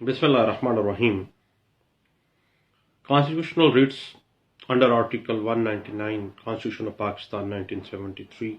Bismillah ar-Rahman ar-Rahim. Constitutional writs under Article 199 Constitution of Pakistan 1973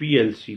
PLC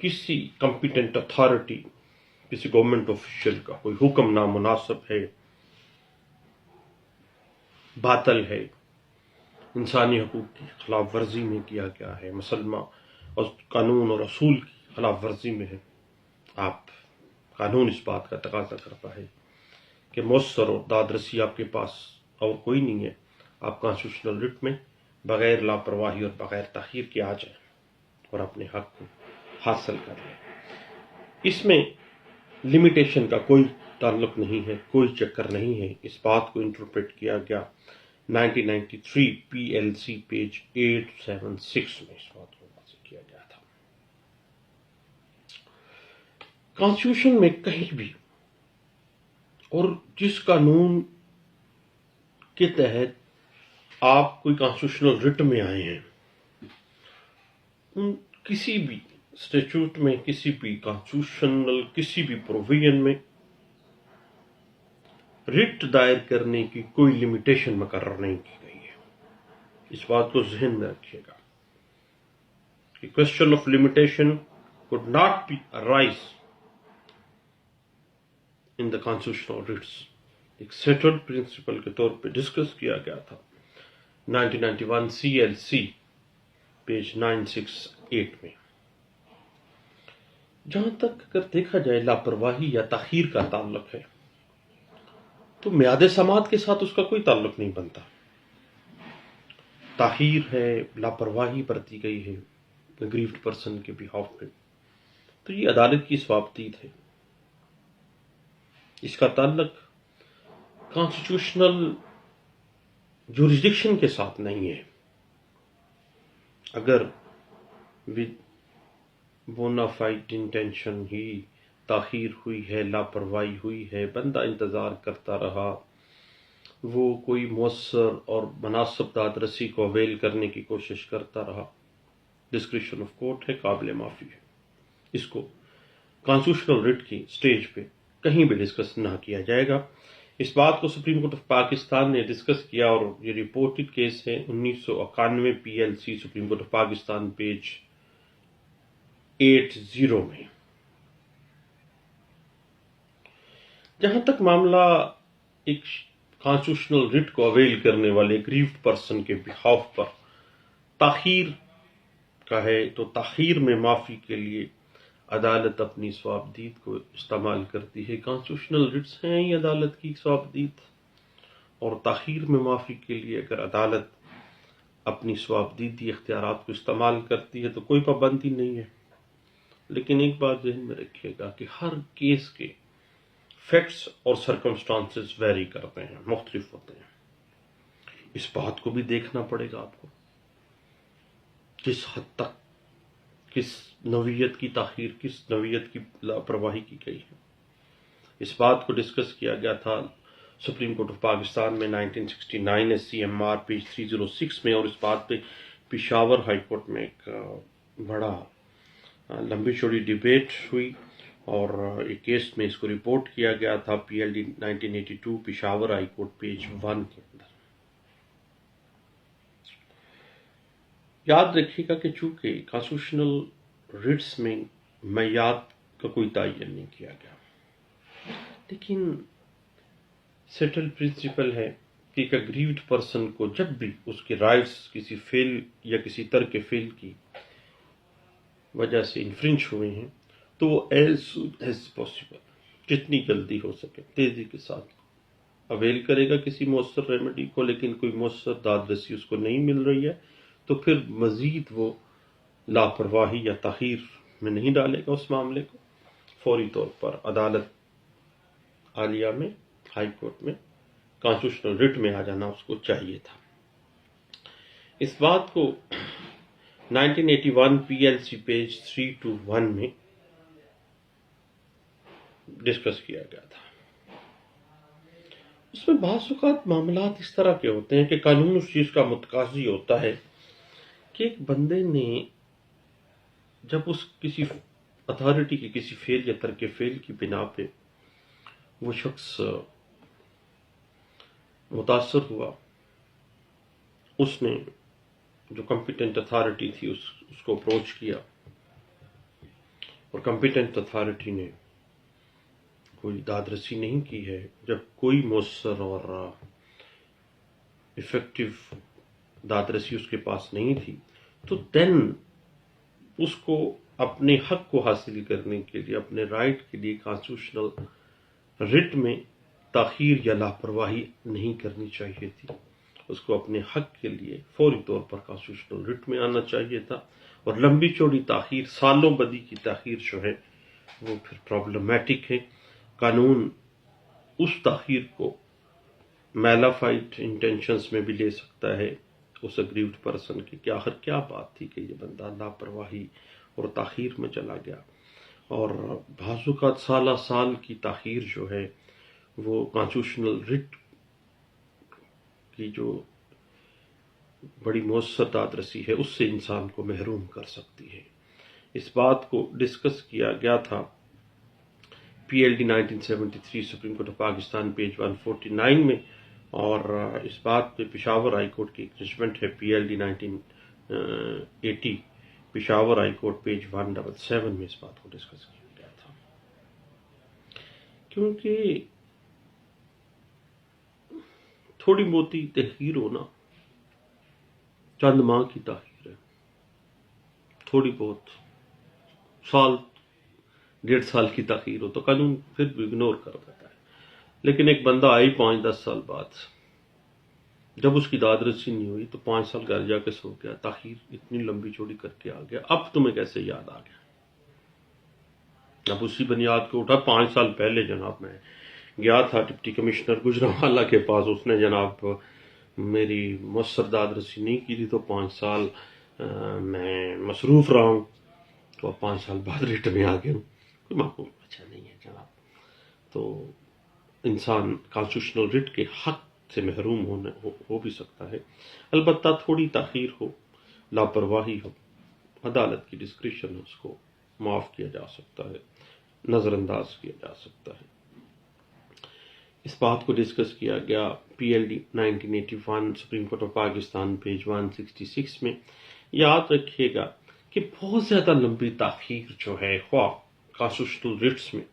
کسی competent authority, کسی government official کا کوئی حکم نامناسب ہے، باطل ہے، انسانی حقوق کی خلاف ورزی میں کیا گیا ہے، مسلمان اور قانون اور اصول کی خلاف ورزی میں ہے، قانون اس بات کا تقاضا کرتا ہے کہ مؤثر اور داد رسی آپ کے پاس اور کوئی نہیں ہے، آپ کانسٹیٹیوشنل رٹ میں بغیر لاپرواہی اور بغیر تاخیر کے آ جائیں اور اپنے حق کو حاصل کر لیں۔ اس میں لمیٹیشن کا کوئی تعلق نہیں ہے، کوئی چکر نہیں ہے۔ اس بات کو انٹرپریٹ کیا گیا 1993 پی ایل سی پیج 876 میں، اس بات کو واضح کیا گیا تھا۔ کانسٹیٹیوشن میں کہیں بھی اور جس قانون کے تحت آپ کوئی کانسٹیٹیوشنل رٹ میں آئے ہیں، کسی بھی اسٹیچوٹ میں، کسی بھی کانسٹیٹیوشنل کسی بھی پروویژن میں رٹ دائر کرنے کی کوئی لمیٹیشن مقرر نہیں کی گئی ہے۔ اس بات کو ذہن میں رکھیے گا کہ question of limitation could not be arise in the constitutional writs۔ ایک سیٹلڈ پرنسپل کے طور پہ ڈسکس کیا گیا تھا 1991 سی ایل سی پیج 968 میں۔ جہاں تک اگر دیکھا جائے لاپرواہی یا تاخیر کا تعلق ہے تو میعاد سماعت کے ساتھ اس کا کوئی تعلق نہیں بنتا۔ تاخیر ہے، لاپرواہی برتی گئی ہے اگریوڈ پرسن کے بہاف پہ، تو یہ عدالت کی ثوابدید ہے۔ اس کا تعلق کانسٹیٹیوشنل جورسڈکشن کے ساتھ نہیں ہے۔ اگر بونافائڈ انٹینشن ہی تاخیر ہوئی ہے، لاپرواہی ہوئی ہے، بندہ انتظار کرتا رہا، وہ کوئی مؤثر اور مناسب داد رسی کو اویل کرنے کی کوشش کرتا رہا، ڈسکریشن آف کورٹ ہے، قابل معافی ہے۔ اس کو کانسٹیٹیوشنل رٹ کی سٹیج پہ کہیں بھی ڈسکس نہ کیا جائے گا۔ اس بات کو سپریم کورٹ آف پاکستان نے ڈسکس کیا اور یہ رپورٹڈ کیس ہے 1991 P L C supreme court of Pakistan page 80 میں۔ جہاں تک معاملہ ایک کانسٹیٹیوشنل رٹ کو اویل کرنے والے اگریوڈ پرسن کے بہاف پر تاخیر کا ہے تو تاخیر میں معافی کے لیے عدالت اپنی ثوابدید کو استعمال کرتی ہے۔ کانسٹیٹیوشنل رٹس ہیں ہی عدالت کی ثوابدید، اور تاخیر میں معافی کے لیے اگر عدالت اپنی ثوابدیدی اختیارات کو استعمال کرتی ہے تو کوئی پابندی نہیں ہے۔ لیکن ایک بات ذہن میں رکھیے گا کہ ہر کیس کے فیکٹس اور سرکمسٹانسز ویری کرتے ہیں، مختلف ہوتے ہیں۔ اس بات کو بھی دیکھنا پڑے گا آپ کو کس حد تک، کس نوعیت کی تاخیر، کس نوعیت کی لاپرواہی کی گئی ہے۔ اس بات کو ڈسکس کیا گیا تھا سپریم کورٹ آف پاکستان میں 1969 S C M R page 306 میں، اور اس بات پہ پشاور ہائی کورٹ میں ایک بڑا لمبی چوڑی ڈیبیٹ ہوئی، اور ایک کیس میں اس کو رپورٹ کیا گیا تھا P L D 1982 Peshawar high court page 1 کے اندر۔ یاد رکھیے گا کہ چونکہ کانسٹیٹیوشنل رٹس میں میعاد کا کوئی تعین نہیں کیا گیا، لیکن سیٹل پرنسپل ہے کہ ایک اگریوڈ پرسن کو جب بھی اس کے رائٹس کسی فعل یا کسی ترک فعل کی وجہ سے انفرنج ہوئے ہیں تو وہ ایز سون ایز پاسبل، جتنی جلدی ہو سکے تیزی کے ساتھ اویل کرے گا کسی مؤثر ریمیڈی کو۔ لیکن کوئی مؤثر داد رسی اس کو نہیں مل رہی ہے تو پھر مزید وہ لاپرواہی یا تاخیر میں نہیں ڈالے گا، اس معاملے کو فوری طور پر عدالت عالیہ میں، ہائی کورٹ میں کانسٹیٹیوشنل رٹ میں آ جانا اس کو چاہیے تھا۔ اس بات کو 1981 پی ایل سی پیج 321 میں ڈسکس کیا گیا تھا۔ اس میں بعض اوقات معاملات اس طرح کے ہوتے ہیں کہ قانون اس چیز کا متقاضی ہوتا ہے کہ ایک بندے نے جب اس کسی اتھارٹی کے کسی فعل یا ترک فعل کی بنا پہ وہ شخص متاثر ہوا، اس نے جو کمپیٹنٹ اتھارٹی تھی اس کو اپروچ کیا اور کمپیٹنٹ اتھارٹی نے کوئی داد رسی نہیں کی ہے، جب کوئی مؤثر اور افیکٹو داد رسی اس کے پاس نہیں تھی، تو دین اس کو اپنے حق کو حاصل کرنے کے لیے، اپنے رائٹ کے لیے کانسٹیٹیوشنل رٹ میں تاخیر یا لاپرواہی نہیں کرنی چاہیے تھی. اس کو اپنے حق کے لیے فوری طور پر کانسٹیٹیوشنل رٹ میں آنا چاہیے تھا. اور لمبی چوڑی تاخیر، سالوں بدی کی تاخیر جو ہے وہ پھر پرابلمٹک ہے. قانون اس تاخیر کو میلافائڈ انٹینشنز میں بھی لے سکتا ہے اس اگریوڈ پرسن کی کہ آخر کیا بات تھی کہ یہ بندہ لاپرواہی اور تاخیر میں چلا گیا. اور بعض اوقات سال کی تاخیر جو ہے وہ کانسٹیٹیوشنل رٹ کی جو بڑی مؤثر داد رسی ہے اس سے انسان کو محروم کر سکتی ہے. اس بات کو ڈسکس کیا گیا تھا PLD 1973 supreme court of Pakistan page 149 میں، اور اس بات پہ پشاور ہائی کورٹ کی ایک ججمنٹ ہے PLD 1980 Peshawar high court page 177 میں اس بات کو ڈسکس کیا گیا تھا. کیونکہ تھوڑی موٹی تاخیر ہونا، چند ماہ کی تاخیر ہے، تھوڑی بہت سال 1.5 سال کی تاخیر ہو تو قانون پھر بھی اگنور کر دیتا ہے. لیکن ایک بندہ آئی 5-10 سال بعد، جب اس کی داد رسی نہیں ہوئی تو 5 سال گھر جا کے سو گیا، تاخیر اتنی لمبی چوڑی کر کے آ گیا، اب تمہیں کیسے یاد آ گیا؟ اب اسی بنیاد کو اٹھا. 5 سال پہلے جناب میں گیا تھا ڈپٹی کمشنر گجرانوالہ کے پاس، اس نے جناب میری مؤثر داد رسی نہیں کی تھی تو 5 سال میں مصروف رہا ہوں، تو 5 سال بعد ریٹ میں آ گیا ہوں. کوئی معقول اچھا نہیں ہے جناب. تو انسان کانسٹیٹیوشنل رٹ کے حق سے محروم ہو بھی سکتا ہے، البتہ تھوڑی تاخیر ہو، لاپرواہی ہو، عدالت کی ڈسکریشن اس کو معاف کیا جا سکتا ہے، نظر انداز کیا جا سکتا ہے. اس بات کو ڈسکس کیا گیا PLD 1981 supreme court of Pakistan page 166 میں. یاد رکھیے گا کہ بہت زیادہ لمبی تاخیر جو ہے خواہ کانسٹیٹیوشنل رٹس میں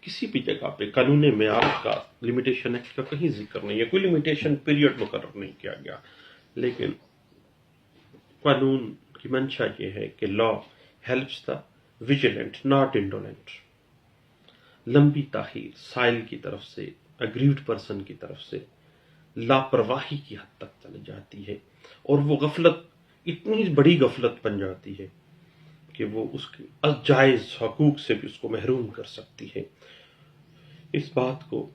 کسی بھی جگہ پہ قانون معیار کا لمیٹیشن ایکٹ کا کہیں ذکر نہیں ہے، کوئی لمیٹیشن پیریڈ مقرر نہیں کیا گیا. لیکن قانون کی منشا یہ ہے کہ لا ہیلپس دا ویجیلنٹ ناٹ انڈولنٹ. لمبی تاخیر سائل کی طرف سے، اگریوڈ پرسن کی طرف سے لاپرواہی کی حد تک چلی جاتی ہے، اور وہ غفلت اتنی بڑی غفلت بن جاتی ہے کہ وہ اس کے جائز حقوق سے بھی اس کو محروم کر سکتی ہے. اس بات کو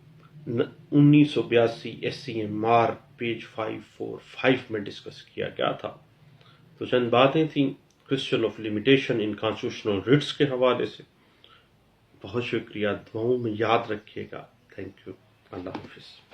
1982 SCMR پیج 545 میں ڈسکس کیا گیا تھا. تو چند باتیں تھیں question of limitation in constitutional rights کے حوالے سے. بہت شکریہ، دعاؤں میں یاد رکھیے گا. Thank you. اللہ حافظ.